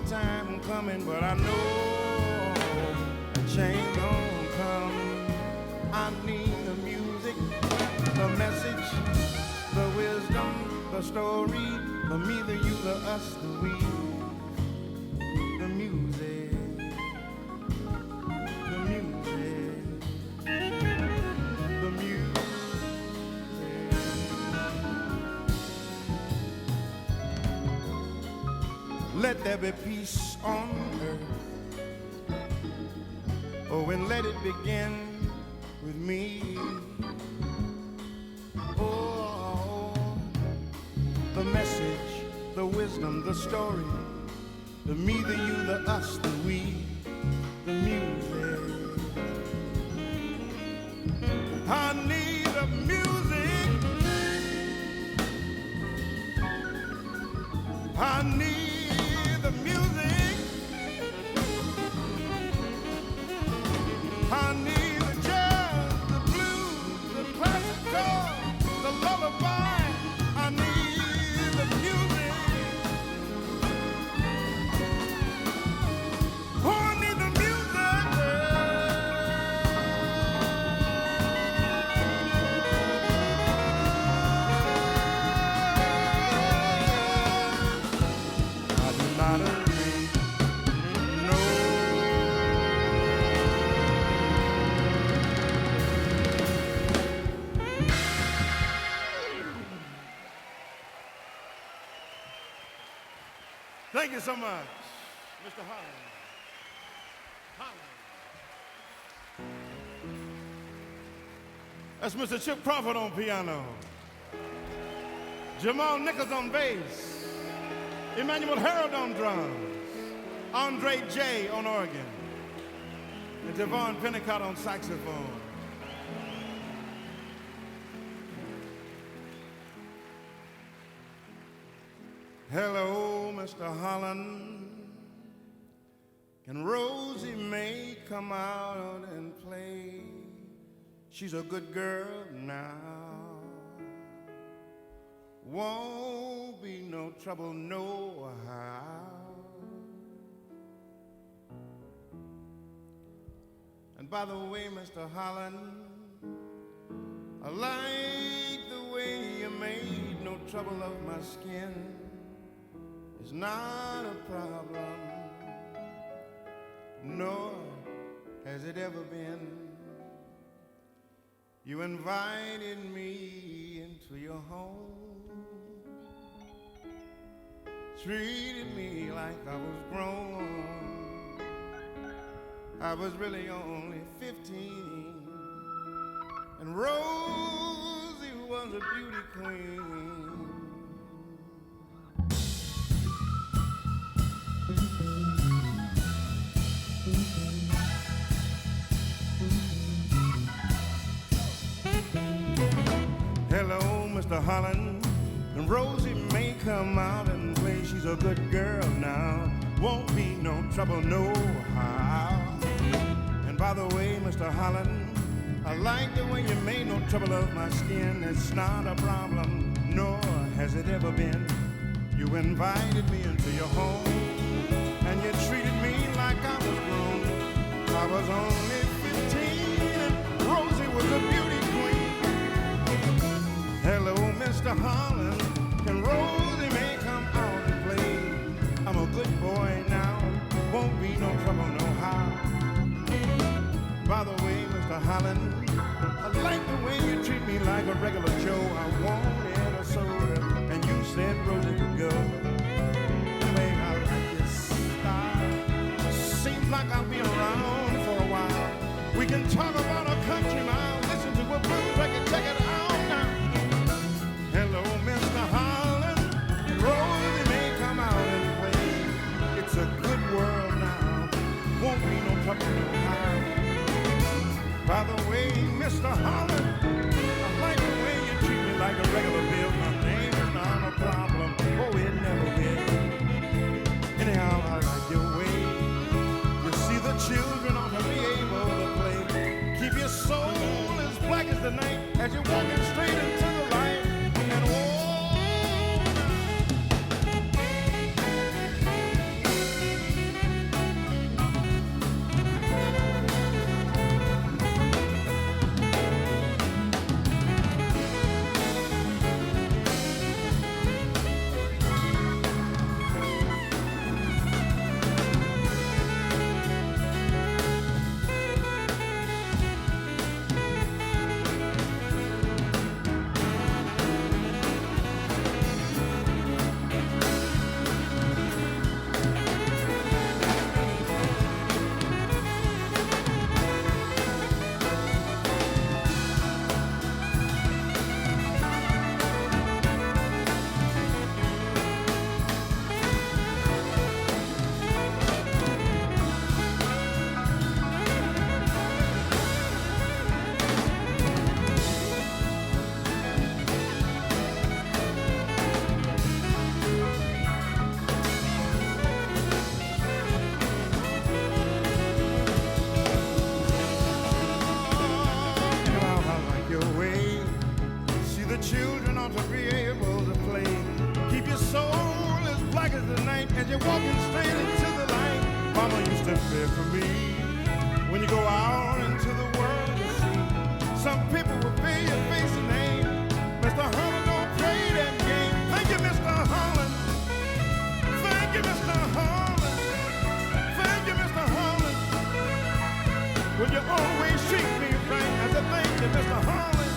time coming, but I know a change gon' come. I need the music, the message, the wisdom, the story, the me, the you, the us, the we, the music, the music, the music. Let there be peace on earth. Oh, and let it begin with me. Oh, the message, the wisdom, the story, the me, the you, the us, the we, the music. I need the music. I need the music. I need the jazz, the blues, the classical, the lullaby. I need the music. Oh, I need the music. I do not agree. No. Thank you so much, Mr. Holland. That's Mr. Chip Crawford on piano, Jamal Nichols on bass, Emmanuel Harold on drums, Andre J on organ, and Devon Pennicott on saxophone. Hello, Mr. Holland. Can Rosie May come out and play? She's a good girl now. Won't be no trouble, no how. And by the way, Mr. Holland, I like the way you made no trouble of my skin. It's not a problem, nor has it ever been. You invited me into your home, treated me like I was grown. I was really only 15, and Rosie was a beauty queen. Hello, Mr. Holland, and Rosie may come out and play. She's a good girl now, won't be no trouble, no how. And by the way, Mr. Holland, I like the way you made no trouble of my skin. It's not a problem, nor has it ever been. You invited me into your home, and you treated me like I was grown. I was only 15, and Rosie was a beauty queen. Hello, Mr. Holland, can Rosie May come out and play? I'm a good boy now, won't be no trouble, no how. By the way, Mr. Holland, I like the way you treat me like a regular Joe. I wanted a soda, and you said Rosie could go. Anyway, I like this style. Seems like I'll be around for a while. We can talk about a country mile, listen to a blues record, check it out now. Hello, Mr. Holland, Rosie may come out and play. It's a good world now, won't be no trouble, no harm. By the way, Mr. Holland, I like the way you treat me like a regular bill. My name is not a problem, oh, it never will. Anyhow, I like your way. You see, the children ought to be able to play. Keep your soul as black as the night as you're walking straight into the light. And oh, as you're walking straight into the light. Mama used to fear for me when you go out into the world to see. Some people will fear your face and name. Mr. Holland, don't play that game. Thank you, Mr. Holland. Thank you, Mr. Holland. Thank you, Mr. Holland. Will you always treat me right? As a thank you, Mr. Holland.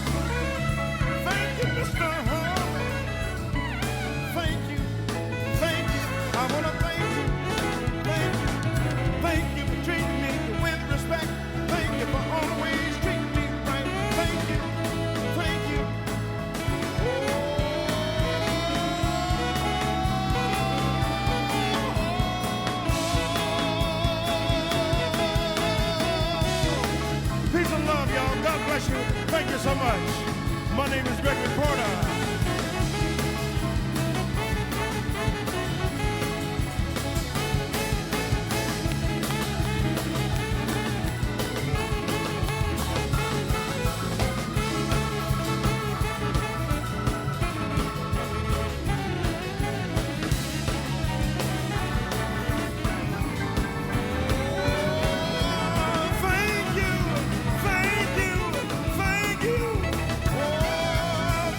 Thank you, Mr. Holland. Thank you. Thank you. I want to thank you. Thank you. Thank you for treating me with respect. Thank you for always treating me right. Thank you. Thank you. Oh. bless you. Thank you so much. My name is Gregory Porter.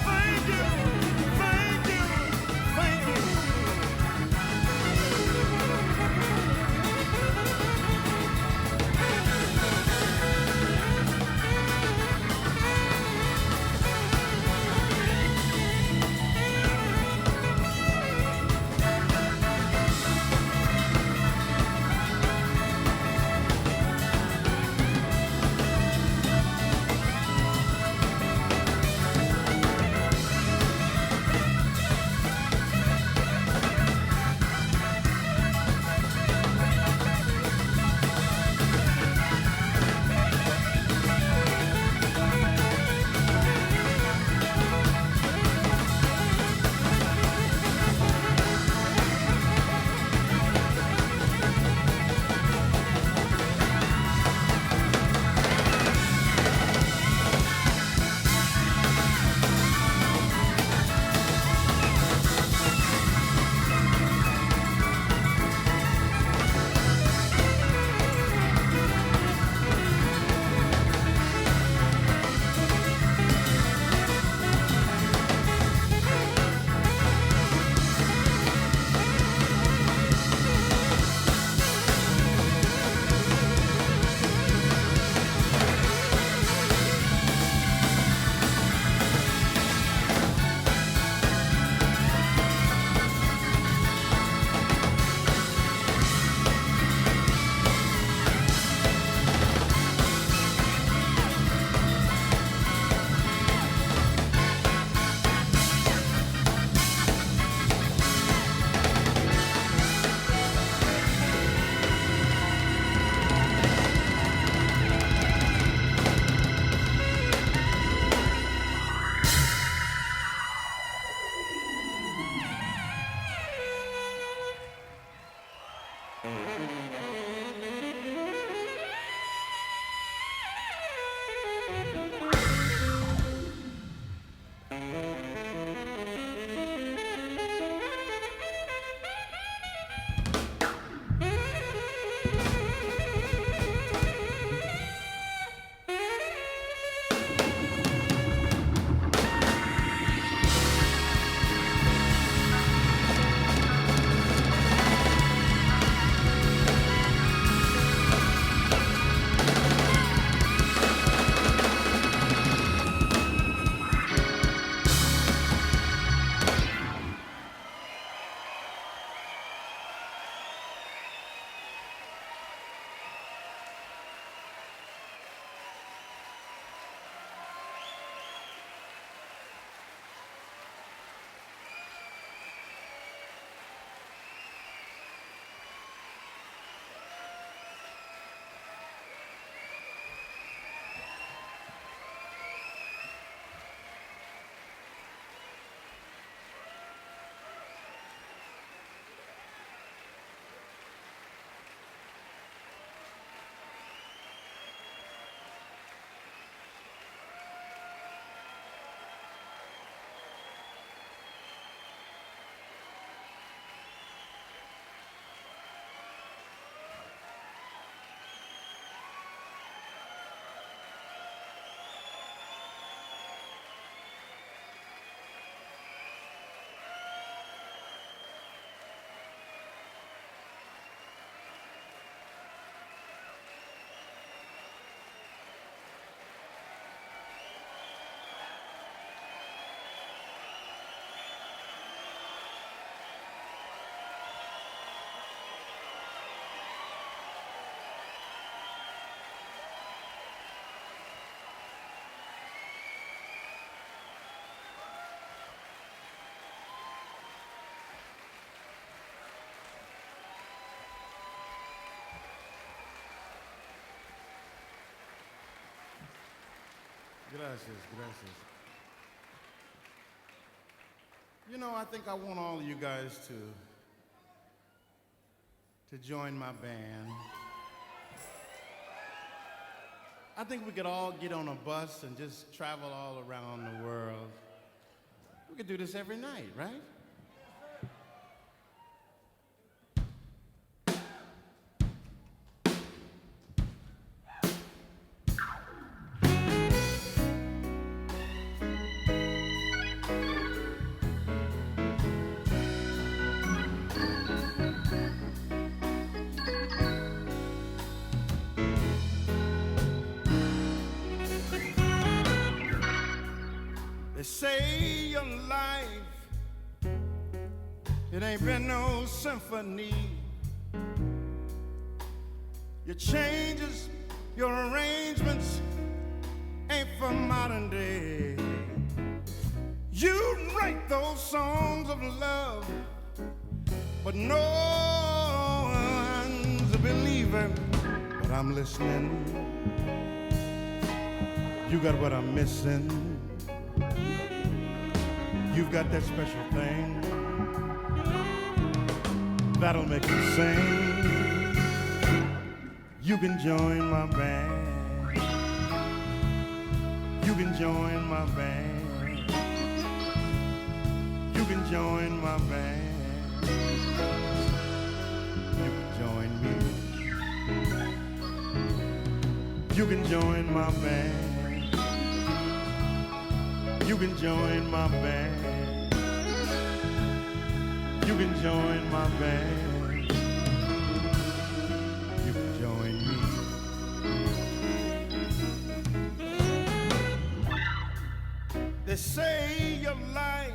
Thank you. Gracias, gracias. You know, I think I want all of you guys to join my band. I think we could all get on a bus and just travel all around the world. We could do this every night, right? They say your life, it ain't been no symphony. Your changes, your arrangements ain't for modern day. You write those songs of love, but no one's a believer. But I'm listening. You got what I'm missing. You've got that special thing that'll make you sing. You can join my band. You can join my band. You can join my band. You can join me. You can join my band. You can join my band. You can join my band. You can join me. They say your life,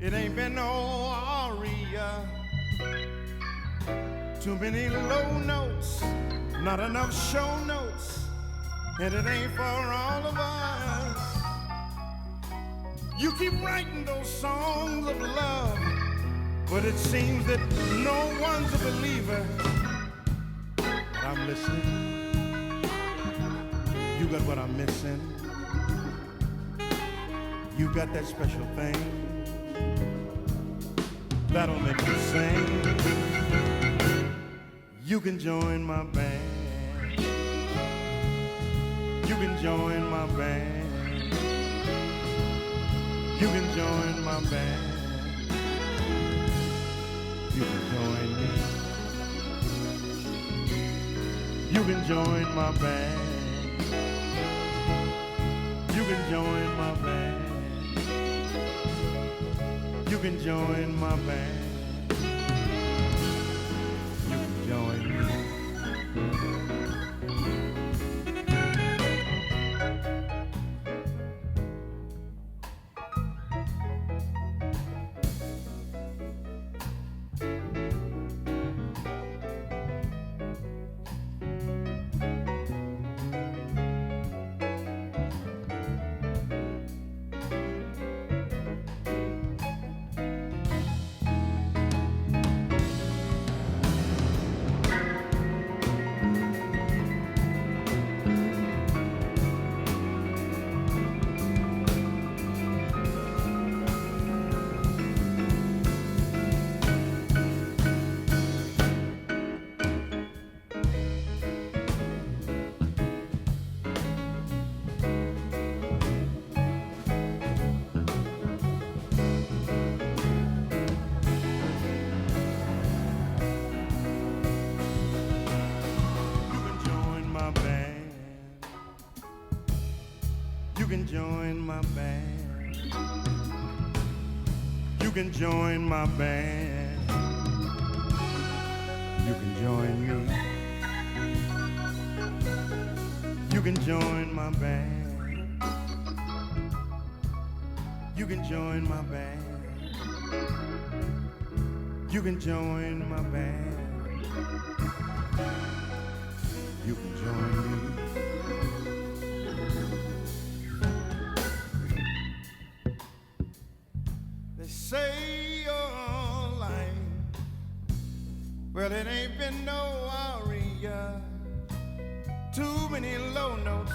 it ain't been no aria. Too many low notes, not enough show notes, and it ain't for all of us. You keep writing those songs of love, but it seems that no one's a believer. But I'm listening. You got what I'm missing. You got that special thing that'll make you sing. You can join my band. You can join my band. You can join my band. You can join me. You can join my band. You can join my band. You can join my band. You can join me. You can join my band. You can join my band. You can join me. You can join my band. You can join my band. You can join my band. You can join me. They say your life, well, it ain't been no aria. Too many low notes,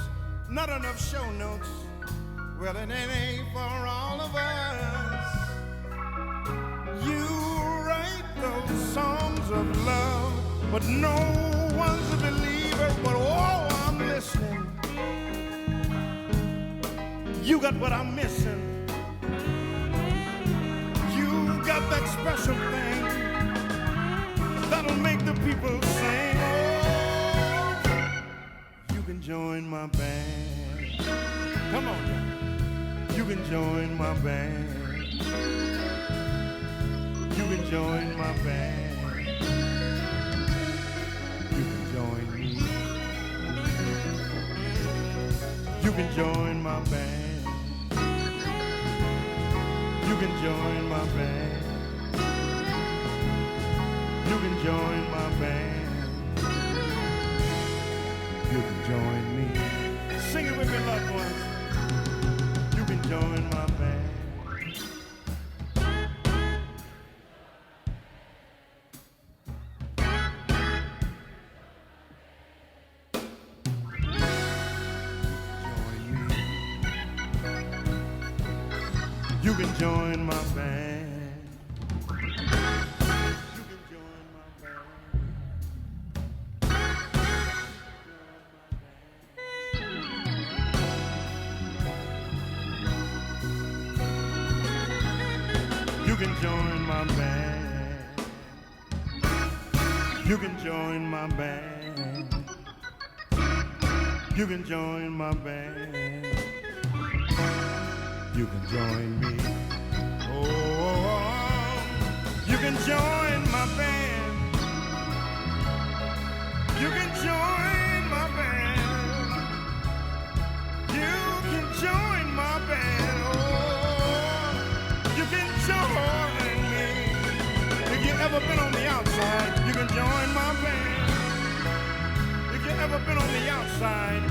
not enough show notes. Well, it ain't for all of us. You write those songs of love, but no one's a believer. But oh, I'm listening. You got what I'm missing. You got that special thing that'll make the people sing. Oh, you can join my band. Come on, you can join my band. You can join my band. You can join me. You can join my band. You can join my band. You can join my band. You can join me. Sing it with me, loved ones. You can join my band. Join me. You can join my band. You can join my band. You can join my band. You can join my band. You can join me. Oh, you can join my band. You can join my band. You can join my band. Oh, you can join me. If you ever been on the outside, you can join my band. If you ever been on the outside,